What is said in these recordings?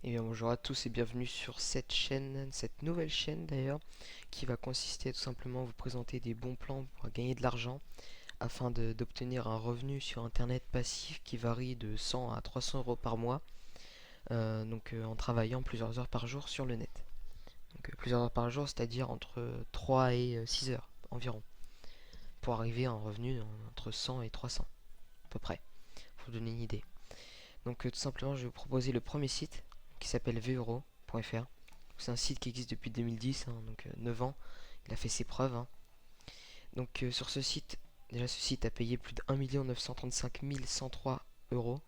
Et bien bonjour à tous et bienvenue sur cette chaîne, cette nouvelle chaîne d'ailleurs, qui va consister à tout simplement vous présenter des bons plans pour gagner de l'argent afin d'obtenir un revenu sur internet passif qui varie de 100 à 300 euros par mois, en travaillant plusieurs heures par jour sur le net. Plusieurs heures par jour, c'est-à-dire entre 3 et 6 heures environ, pour arriver à un revenu entre 100 et 300 à peu près, pour vous donner une idée. Tout simplement je vais vous proposer le premier site qui s'appelle veuro.fr. C'est un site qui existe depuis 2010, 9 ans. Il a fait ses preuves, hein. Sur ce site, déjà ce site a payé plus de 1 935 103 euros.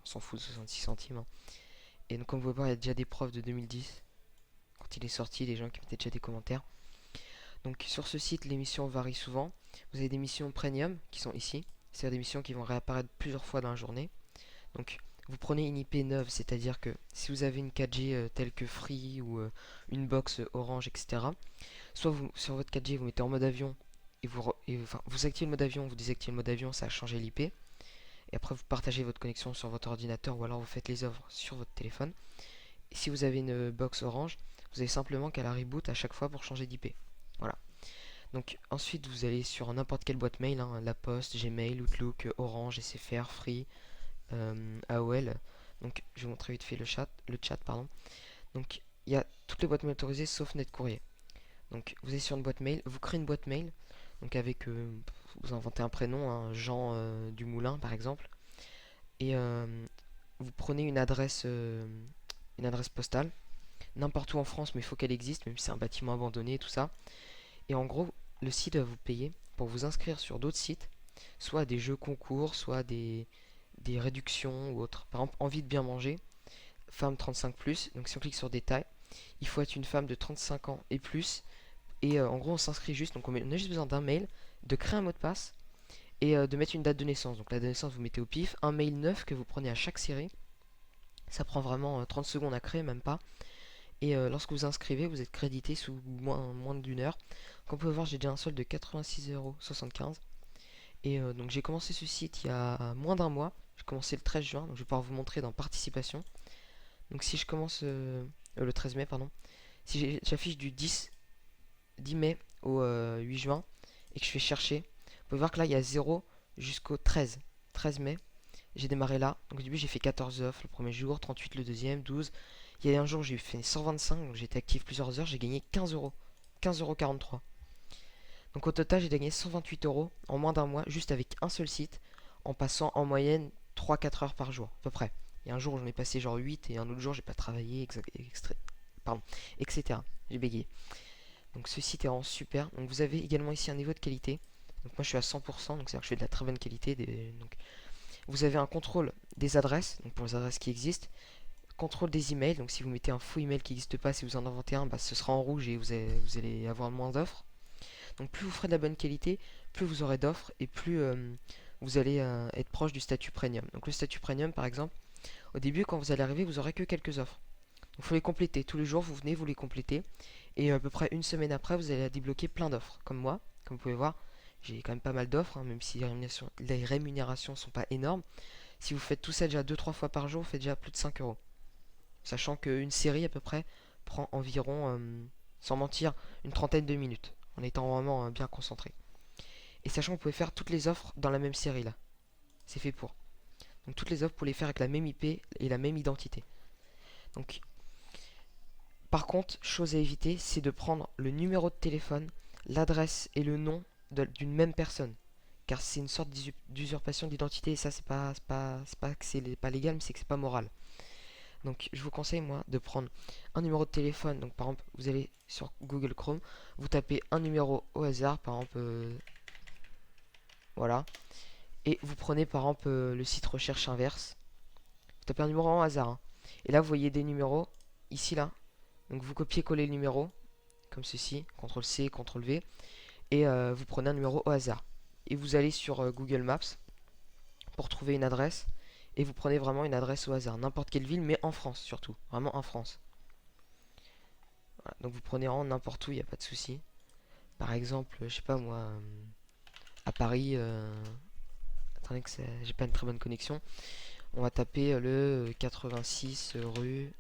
On s'en fout de 66 centimes, hein. Et donc comme vous pouvez voir, il y a déjà des preuves de 2010. Quand il est sorti, les gens qui mettaient déjà des commentaires. Donc sur ce site, les missions varient souvent. Vous avez des missions premium qui sont ici. C'est-à-dire des missions qui vont réapparaître plusieurs fois dans la journée. Donc vous prenez une IP neuve, c'est-à-dire que si vous avez une 4G telle que Free ou une box Orange, etc., soit vous, sur votre 4G, vous mettez en mode avion et vous activez le mode avion, vous désactivez le mode avion, ça a changé l'IP. Et après, vous partagez votre connexion sur votre ordinateur ou alors vous faites les offres sur votre téléphone. Et si vous avez une box Orange, vous avez simplement qu'à la reboot à chaque fois pour changer d'IP. Voilà. Donc ensuite, vous allez sur n'importe quelle boîte mail, hein, La Poste, Gmail, Outlook, Orange, SFR, Free, AOL. Donc je vais vous montrer vite fait le chat, pardon. Donc il y a toutes les boîtes mail autorisées sauf NetCourrier. Donc vous allez sur une boîte mail, vous créez une boîte mail, donc avec, vous inventez un prénom, hein, Jean Dumoulin par exemple, et vous prenez une adresse postale, n'importe où en France, mais il faut qu'elle existe, même si c'est un bâtiment abandonné et tout ça. Et en gros, le site va vous payer pour vous inscrire sur d'autres sites, soit des jeux concours, soit des réductions ou autres. Par exemple, envie de bien manger, femme 35+, donc si on clique sur détail, il faut être une femme de 35 ans et plus. Et en gros, on s'inscrit juste, donc on a juste besoin d'un mail, de créer un mot de passe et de mettre une date de naissance. Donc la date de naissance, vous mettez au pif, un mail neuf que vous prenez à chaque série. Ça prend vraiment 30 secondes à créer, même pas. Et lorsque vous inscrivez, vous êtes crédité sous moins d'une heure. Comme vous pouvez voir, j'ai déjà un solde de 86,75 €. Et donc j'ai commencé ce site il y a moins d'un mois. J'ai commencé le 13 juin, donc je vais pouvoir vous montrer dans participation. Donc si je commence le 13 mai, pardon. Si j'affiche du 10 mai au 8 juin et que je fais chercher, vous pouvez voir que là il y a 0 jusqu'au 13 mai. J'ai démarré là, donc au début j'ai fait 14 offres le premier jour, 38 le deuxième, 12. Il y a un jour j'ai fait 125, donc j'ai été actif plusieurs heures, j'ai gagné 15 euros, 15,43 €. Donc au total j'ai gagné 128 euros en moins d'un mois juste avec un seul site, en passant en moyenne 3-4 heures par jour à peu près. Il y a un jour où j'en ai passé genre 8 et un autre jour j'ai pas travaillé, pardon, etc. J'ai bégayé. Donc ce site est vraiment super. Donc vous avez également ici un niveau de qualité. Donc moi je suis à 100%, donc c'est-à-dire que je fais de la très bonne qualité. Donc vous avez un contrôle des adresses, donc pour les adresses qui existent. Contrôle des emails, donc si vous mettez un faux email qui n'existe pas, si vous en inventez un, bah, ce sera en rouge et vous allez avoir moins d'offres. Donc plus vous ferez de la bonne qualité, plus vous aurez d'offres et plus vous allez être proche du statut premium. Donc le statut premium par exemple, au début quand vous allez arriver, vous aurez que quelques offres. Donc il faut les compléter. Tous les jours vous venez, vous les complétez. Et à peu près une semaine après, vous allez débloquer plein d'offres. Comme moi, comme vous pouvez voir, j'ai quand même pas mal d'offres, hein, même si les rémunérations sont pas énormes. Si vous faites tout ça déjà deux trois fois par jour, vous faites déjà plus de 5 euros. Sachant qu'une série à peu près prend environ, sans mentir, une trentaine de minutes, en étant vraiment bien concentré. Et sachant que vous pouvez faire toutes les offres dans la même série là. C'est fait pour. Donc toutes les offres, vous pouvez les faire avec la même IP et la même identité. Donc par contre, chose à éviter, c'est de prendre le numéro de téléphone, l'adresse et le nom d'une même personne. Car c'est une sorte d'usurpation d'identité et ça c'est pas que c'est pas légal, mais c'est que c'est pas moral. Donc je vous conseille moi de prendre un numéro de téléphone. Donc par exemple, vous allez sur Google Chrome, vous tapez un numéro au hasard, par exemple, voilà. Et vous prenez par exemple le site recherche inverse. Vous tapez un numéro au hasard, hein. Et là vous voyez des numéros, ici là. Donc vous copiez-collez le numéro, comme ceci, CTRL-C, CTRL-V, et vous prenez un numéro au hasard. Et vous allez sur Google Maps pour trouver une adresse, et vous prenez vraiment une adresse au hasard, n'importe quelle ville, mais en France surtout, vraiment en France. Voilà, donc vous prenez en n'importe où, il n'y a pas de souci. Par exemple, je sais pas moi, à Paris, attendez que j'ai pas une très bonne connexion, on va taper le 86 rue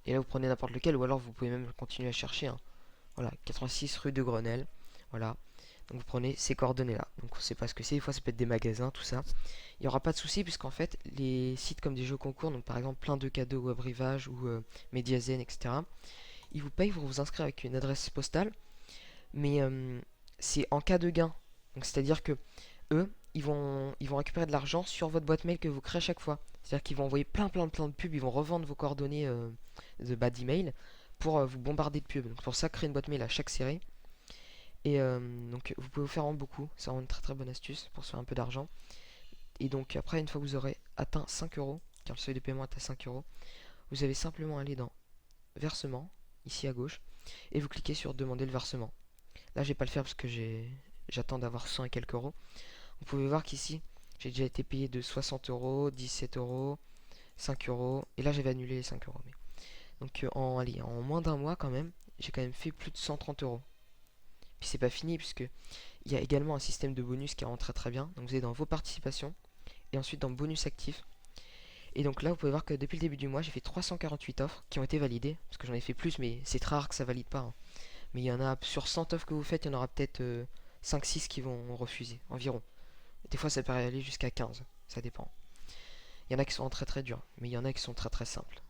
Et là vous prenez n'importe lequel, ou alors vous pouvez même continuer à chercher, hein. Voilà, 86 rue de Grenelle. Voilà. Donc vous prenez ces coordonnées là. Donc on sait pas ce que c'est, des fois ça peut être des magasins, tout ça. Il n'y aura pas de souci puisqu'en fait les sites comme des jeux concours, donc par exemple plein de cadeaux Web Rivage ou Mediazen, etc. Ils vous payent pour vous inscrire avec une adresse postale, mais c'est en cas de gain. Donc c'est-à-dire que eux, ils vont récupérer de l'argent sur votre boîte mail que vous créez à chaque fois. C'est-à-dire qu'ils vont envoyer plein de pubs, ils vont revendre vos coordonnées d'email pour vous bombarder de pubs. Donc pour ça, créer une boîte mail à chaque série. Et donc vous pouvez vous faire en beaucoup, c'est vraiment une très bonne astuce pour se faire un peu d'argent. Et donc après, une fois que vous aurez atteint 5 euros, car le seuil de paiement est à 5 euros, vous allez simplement aller dans versement, ici à gauche, et vous cliquez sur demander le versement. Là, je vais pas le faire parce que j'attends d'avoir 100 et quelques euros. Vous pouvez voir qu'ici, j'ai déjà été payé de 60 euros, 17 euros, 5 euros, et là j'avais annulé les 5 euros. Donc allez, en moins d'un mois quand même, j'ai quand même fait plus de 130 euros. Puis c'est pas fini puisque il y a également un système de bonus qui rend très bien. Donc vous allez dans vos participations et ensuite dans bonus actifs. Et donc là vous pouvez voir que depuis le début du mois j'ai fait 348 offres qui ont été validées. Parce que j'en ai fait plus mais c'est très rare que ça valide pas, hein. Mais il y en a sur 100 offres que vous faites, il y en aura peut-être 5-6 qui vont refuser environ. Des fois ça peut aller jusqu'à 15, ça dépend. Il y en a qui sont très durs, mais il y en a qui sont très simples.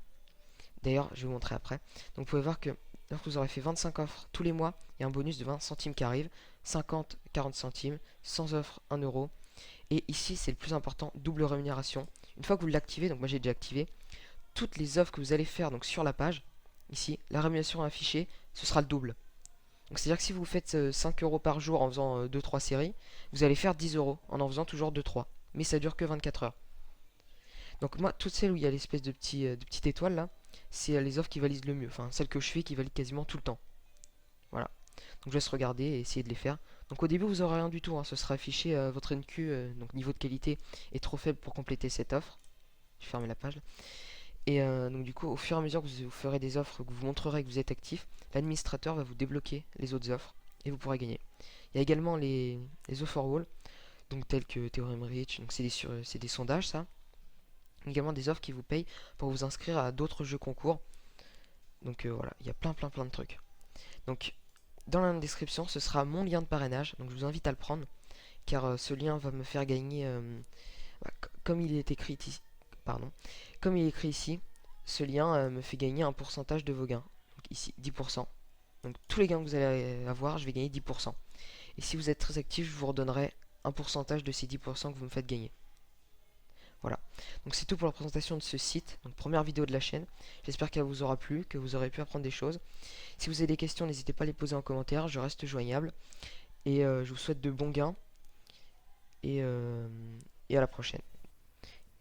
D'ailleurs je vais vous montrer après. Donc vous pouvez voir que lorsque vous aurez fait 25 offres tous les mois, il y a un bonus de 20 centimes qui arrive, 50, 40 centimes, 100 offres, 1 euro. Et ici, c'est le plus important, double rémunération. Une fois que vous l'activez, donc moi j'ai déjà activé, toutes les offres que vous allez faire donc sur la page, ici, la rémunération affichée, ce sera le double. Donc c'est-à-dire que si vous faites 5 euros par jour en faisant 2-3 séries, vous allez faire 10 euros en faisant toujours 2-3. Mais ça dure que 24 heures. Donc moi, toutes celles où il y a l'espèce de petite étoile là, c'est les offres qui valident le mieux. Enfin, celles que je fais qui valident quasiment tout le temps. Voilà. Donc je laisse regarder et essayer de les faire. Donc au début vous aurez rien du tout, hein. Ce sera affiché votre NQ, donc niveau de qualité est trop faible pour compléter cette offre. Je vais fermer la page. Et donc du coup au fur et à mesure que vous ferez des offres, que vous montrerez que vous êtes actif, l'administrateur va vous débloquer les autres offres et vous pourrez gagner. Il y a également les offer wall, donc tels que Theorem Rich, donc c'est des sondages ça. Également des offres qui vous payent pour vous inscrire à d'autres jeux concours. Donc voilà, il y a plein de trucs. Donc dans la description, ce sera mon lien de parrainage, donc je vous invite à le prendre, car ce lien va me faire gagner, comme il est écrit ici, pardon, comme il est écrit ici, ce lien me fait gagner un pourcentage de vos gains, donc ici 10%. Donc tous les gains que vous allez avoir, je vais gagner 10%. Et si vous êtes très actif, je vous redonnerai un pourcentage de ces 10% que vous me faites gagner. Voilà, donc c'est tout pour la présentation de ce site, donc première vidéo de la chaîne. J'espère qu'elle vous aura plu, que vous aurez pu apprendre des choses. Si vous avez des questions, n'hésitez pas à les poser en commentaire, je reste joignable. Et je vous souhaite de bons gains. Et, euh, et à la prochaine.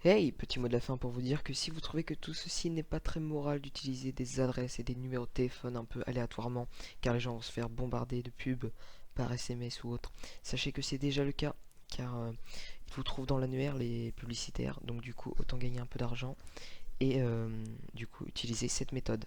Hey, petit mot de la fin pour vous dire que si vous trouvez que tout ceci n'est pas très moral d'utiliser des adresses et des numéros de téléphone un peu aléatoirement, car les gens vont se faire bombarder de pubs par SMS ou autre, sachez que c'est déjà le cas, car ils vous trouvent dans l'annuaire les publicitaires, donc du coup autant gagner un peu d'argent et du coup utiliser cette méthode.